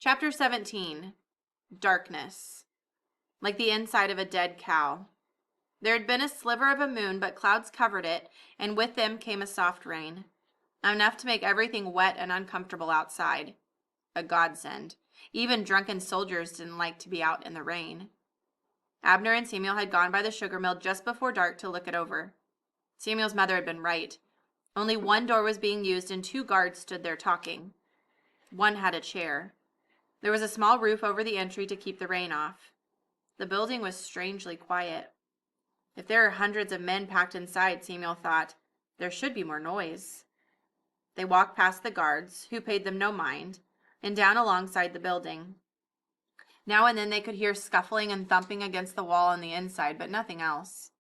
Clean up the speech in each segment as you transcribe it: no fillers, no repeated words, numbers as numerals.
Chapter 17. Darkness. Like the inside of a dead cow. There had been a sliver of a moon, but clouds covered it, and with them came a soft rain. Enough to make everything wet and uncomfortable outside. A godsend. Even drunken soldiers didn't like to be out in the rain. Abner and Samuel had gone by the sugar mill just before dark to look it over. Samuel's mother had been right. Only one door was being used, and 2 guards stood there talking. One had a chair. There was a small roof over the entry to keep the rain off. The building was strangely quiet. If there are hundreds of men packed inside, Samuel thought, there should be more noise. They walked past the guards, who paid them no mind, and down alongside the building. Now and then they could hear scuffling and thumping against the wall on the inside, but nothing else.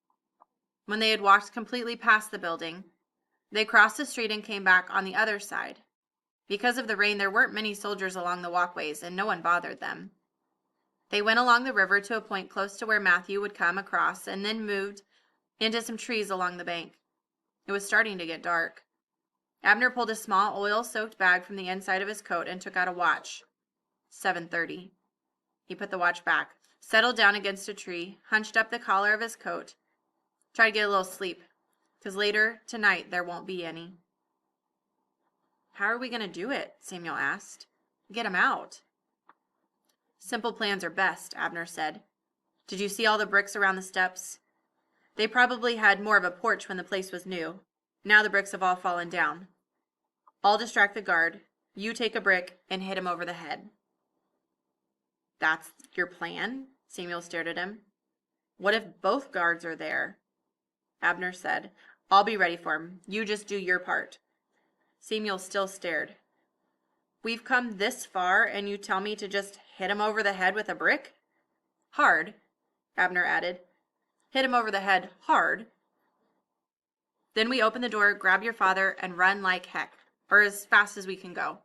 When they had walked completely past the building, they crossed the street and came back on the other side. Because of the rain, there weren't many soldiers along the walkways, and no one bothered them. They went along the river to a point close to where Matthew would come across, and then moved into some trees along the bank. It was starting to get dark. Abner pulled a small oil-soaked bag from the inside of his coat and took out a watch. 7:30. He put the watch back, settled down against a tree, hunched up the collar of his coat, tried to get a little sleep, because later tonight there won't be any. How are we going to do it? Samuel asked. Get him out. Simple plans are best, Abner said. Did you see all the bricks around the steps? They probably had more of a porch when the place was new. Now the bricks have all fallen down. I'll distract the guard. You take a brick and hit him over the head. That's your plan? Samuel stared at him. What if both guards are there? Abner said, I'll be ready for him. You just do your part. Samuel still stared. We've come this far, and you tell me to just hit him over the head with a brick? Hard, Abner added. Hit him over the head hard. Then we open the door, grab your father, and run like heck, or as fast as we can go.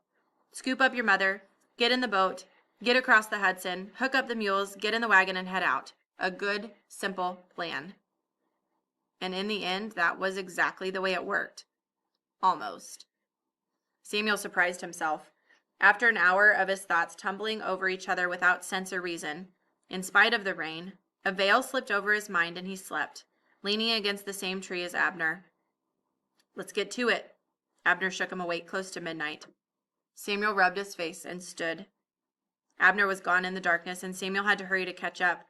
Scoop up your mother, get in the boat, get across the Hudson, hook up the mules, get in the wagon, and head out. A good, simple plan. And in the end, that was exactly the way it worked. Almost. Samuel surprised himself. After an hour of his thoughts tumbling over each other without sense or reason, in spite of the rain, a veil slipped over his mind and he slept, leaning against the same tree as Abner. Let's get to it. Abner shook him awake close to midnight. Samuel rubbed his face and stood. Abner was gone in the darkness, and Samuel had to hurry to catch up.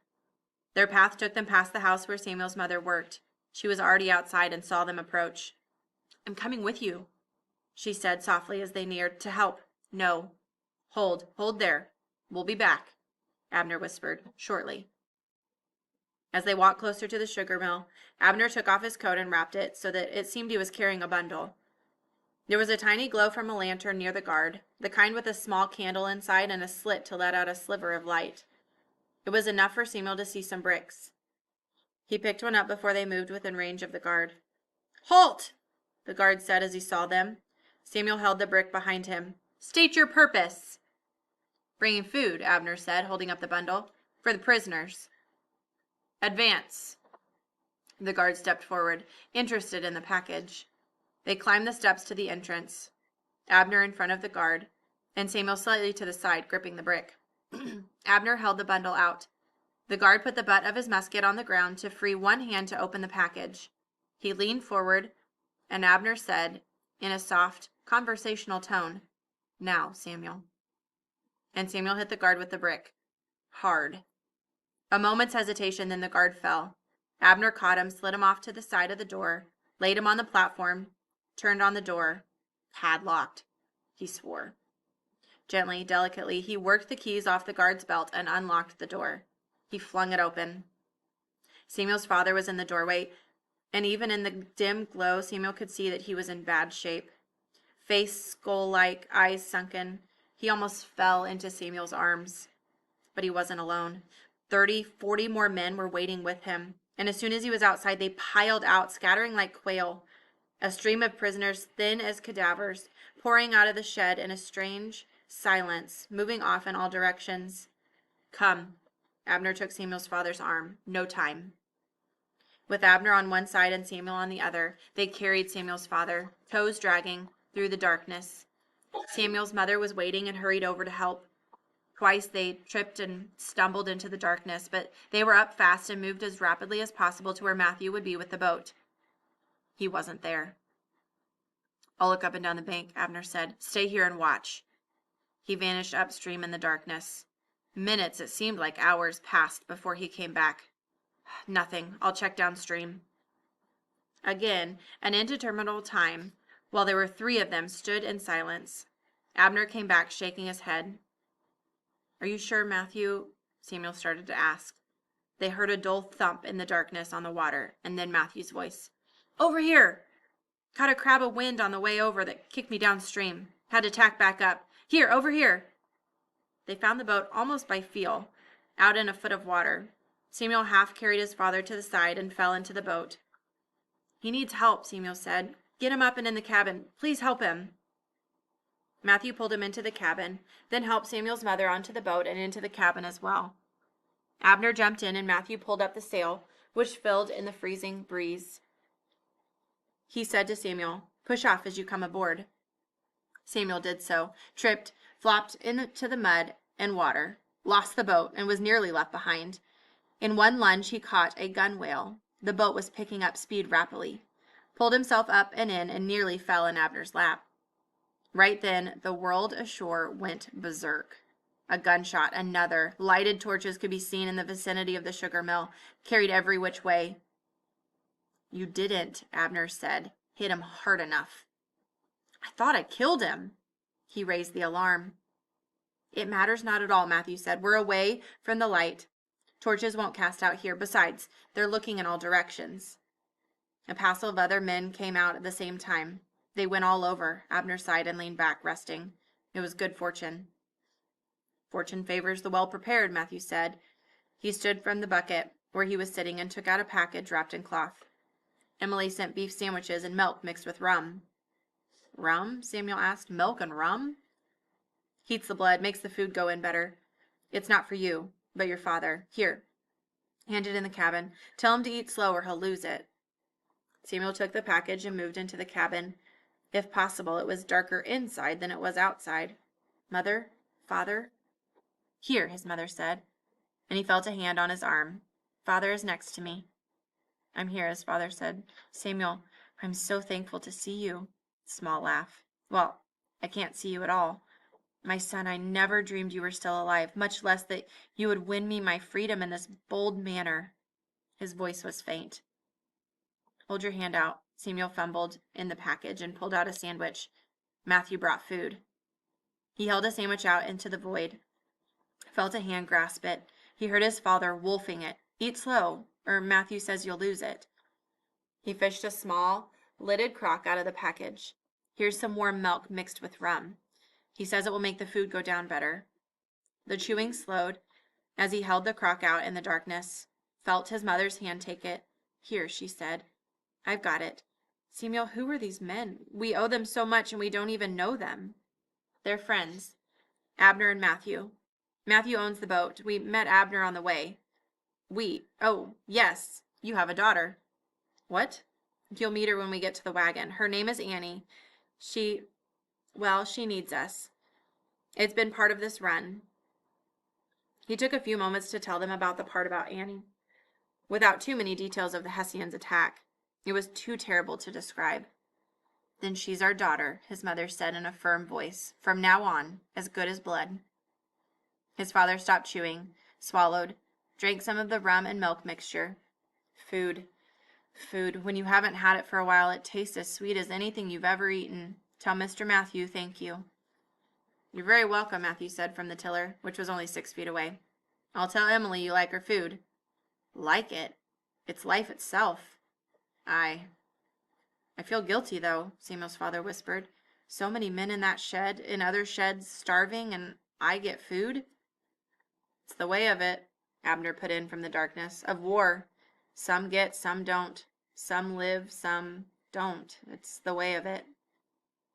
Their path took them past the house where Samuel's mother worked. She was already outside and saw them approach. I'm coming with you, she said softly as they neared. To help. No. Hold there. We'll be back, Abner whispered, shortly. As they walked closer to the sugar mill, Abner took off his coat and wrapped it so that it seemed he was carrying a bundle. There was a tiny glow from a lantern near the guard, the kind with a small candle inside and a slit to let out a sliver of light. It was enough for Samuel to see some bricks. He picked one up before they moved within range of the guard. Halt! The guard said as he saw them. Samuel held the brick behind him. State your purpose. Bringing food, Abner said, holding up the bundle. For the prisoners. Advance. The guard stepped forward, interested in the package. They climbed the steps to the entrance, Abner in front of the guard, and Samuel slightly to the side, gripping the brick. Abner held the bundle out. The guard put the butt of his musket on the ground to free one hand to open the package. He leaned forward, and Abner said, in a soft, conversational tone, Now, Samuel. And Samuel hit the guard with the brick. Hard. A moment's hesitation, then the guard fell. Abner caught him, slid him off to the side of the door, laid him on the platform, turned on the door. Padlocked, he swore. Gently, delicately, he worked the keys off the guard's belt and unlocked the door. He flung it open. Samuel's father was in the doorway, and even in the dim glow, Samuel could see that he was in bad shape. Face skull-like, eyes sunken. He almost fell into Samuel's arms. But he wasn't alone. 30, 40 more men were waiting with him, and as soon as he was outside, they piled out, scattering like quail. A stream of prisoners, thin as cadavers, pouring out of the shed in a strange silence, moving off in all directions. Come. Abner took Samuel's father's arm. No time. With Abner on one side and Samuel on the other, they carried Samuel's father, toes dragging, through the darkness. Samuel's mother was waiting and hurried over to help. Twice they tripped and stumbled into the darkness, but they were up fast and moved as rapidly as possible to where Matthew would be with the boat. He wasn't there. "I'll look up and down the bank," Abner said. "Stay here and watch." He vanished upstream in the darkness. Minutes, it seemed like hours, passed before he came back. "Nothing. I'll check downstream." Again, an indeterminate time, while there were 3 of them, stood in silence. Abner came back, shaking his head. "Are you sure, Matthew?" Samuel started to ask. They heard a dull thump in the darkness on the water, and then Matthew's voice. "Over here! Caught a crab of wind on the way over that kicked me downstream. Had to tack back up. Here, over here!" They found the boat almost by feel, out in a foot of water. Samuel half carried his father to the side and fell into the boat. "He needs help," Samuel said. "Get him up and in the cabin. Please help him." Matthew pulled him into the cabin, then helped Samuel's mother onto the boat and into the cabin as well. Abner jumped in and Matthew pulled up the sail, which filled in the freezing breeze. He said to Samuel, "Push off as you come aboard." Samuel did so, tripped, flopped into the mud and water, lost the boat, and was nearly left behind. In one lunge he caught a gunwale. The boat was picking up speed rapidly. Pulled himself up and in and nearly fell in Abner's lap. Right then, the world ashore went berserk. A gunshot, another. Lighted torches could be seen in the vicinity of the sugar mill, carried every which way. "You didn't," Abner said. "Hit him hard enough." "I thought I killed him." He raised the alarm. "It matters not at all," Matthew said. "We're away from the light. Torches won't cast out here. Besides, they're looking in all directions." A passel of other men came out at the same time. They went all over. Abner sighed and leaned back, resting. It was good fortune. "Fortune favors the well-prepared," Matthew said. He stood from the bucket where he was sitting and took out a package wrapped in cloth. "Emily sent beef sandwiches and milk mixed with rum." "Rum?" Samuel asked. "Milk and rum?" "Heats the blood, makes the food go in better. It's not for you, but your father. Here. Hand it in the cabin. Tell him to eat slow or he'll lose it." Samuel took the package and moved into the cabin. If possible, it was darker inside than it was outside. "Mother? Father?" "Here," his mother said, and he felt a hand on his arm. "Father is next to me." "I'm here," his father said. "Samuel, I'm so thankful to see you." Small laugh. "Well, I can't see you at all. My son, I never dreamed you were still alive, much less that you would win me my freedom in this bold manner." His voice was faint. "Hold your hand out." Samuel fumbled in the package and pulled out a sandwich. Matthew brought food. He held a sandwich out into the void. Felt a hand grasp it. He heard his father wolfing it. "Eat slow, or Matthew says you'll lose it." He fished a small, lidded crock out of the package. "Here's some warm milk mixed with rum. He says it will make the food go down better." The chewing slowed as he held the crock out in the darkness. Felt his mother's hand take it. "Here," she said. "I've got it. Samuel, who are these men? We owe them so much and we don't even know them." "They're friends. Abner and Matthew. Matthew owns the boat. We met Abner on the way." "Oh, yes, you have a daughter." "What?" "You'll meet her when we get to the wagon. Her name is Annie. She needs us. It's been part of this run." He took a few moments to tell them about the part about Annie, without too many details of the Hessians' attack. It was too terrible to describe. "Then she's our daughter," his mother said in a firm voice. "From now on, as good as blood." His father stopped chewing, swallowed, drank some of the rum and milk mixture. Food. When you haven't had it for a while, it tastes as sweet as anything you've ever eaten. Tell Mr. Matthew thank you." "You're very welcome," Matthew said from the tiller, which was only 6 feet away. "I'll tell Emily you like her food." "Like it? It's life itself." I feel guilty, though," Samuel's father whispered. "So many men in that shed, in other sheds, starving, and I get food." "It's the way of it," Abner put in from the darkness. "Of war. Some get, some don't. Some live, some don't. It's the way of it.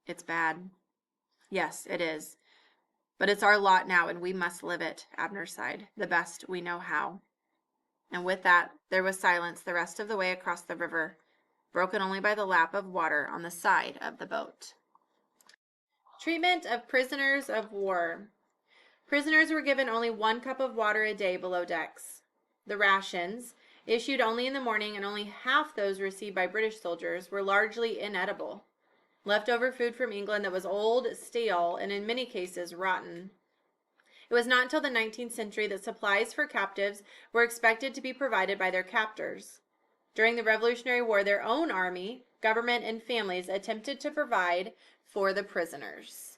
It's bad." "Yes, it is. But it's our lot now, and we must live it," Abner sighed. "The best we know how." And with that, there was silence the rest of the way across the river, broken only by the lap of water on the side of the boat. Treatment of prisoners of war. Prisoners were given only 1 cup of water a day below decks. The rations, issued only in the morning and only half those received by British soldiers, were largely inedible. Leftover food from England that was old, stale, and in many cases rotten. It was not until the 19th century that supplies for captives were expected to be provided by their captors. During the Revolutionary War, their own army, government, and families attempted to provide for the prisoners.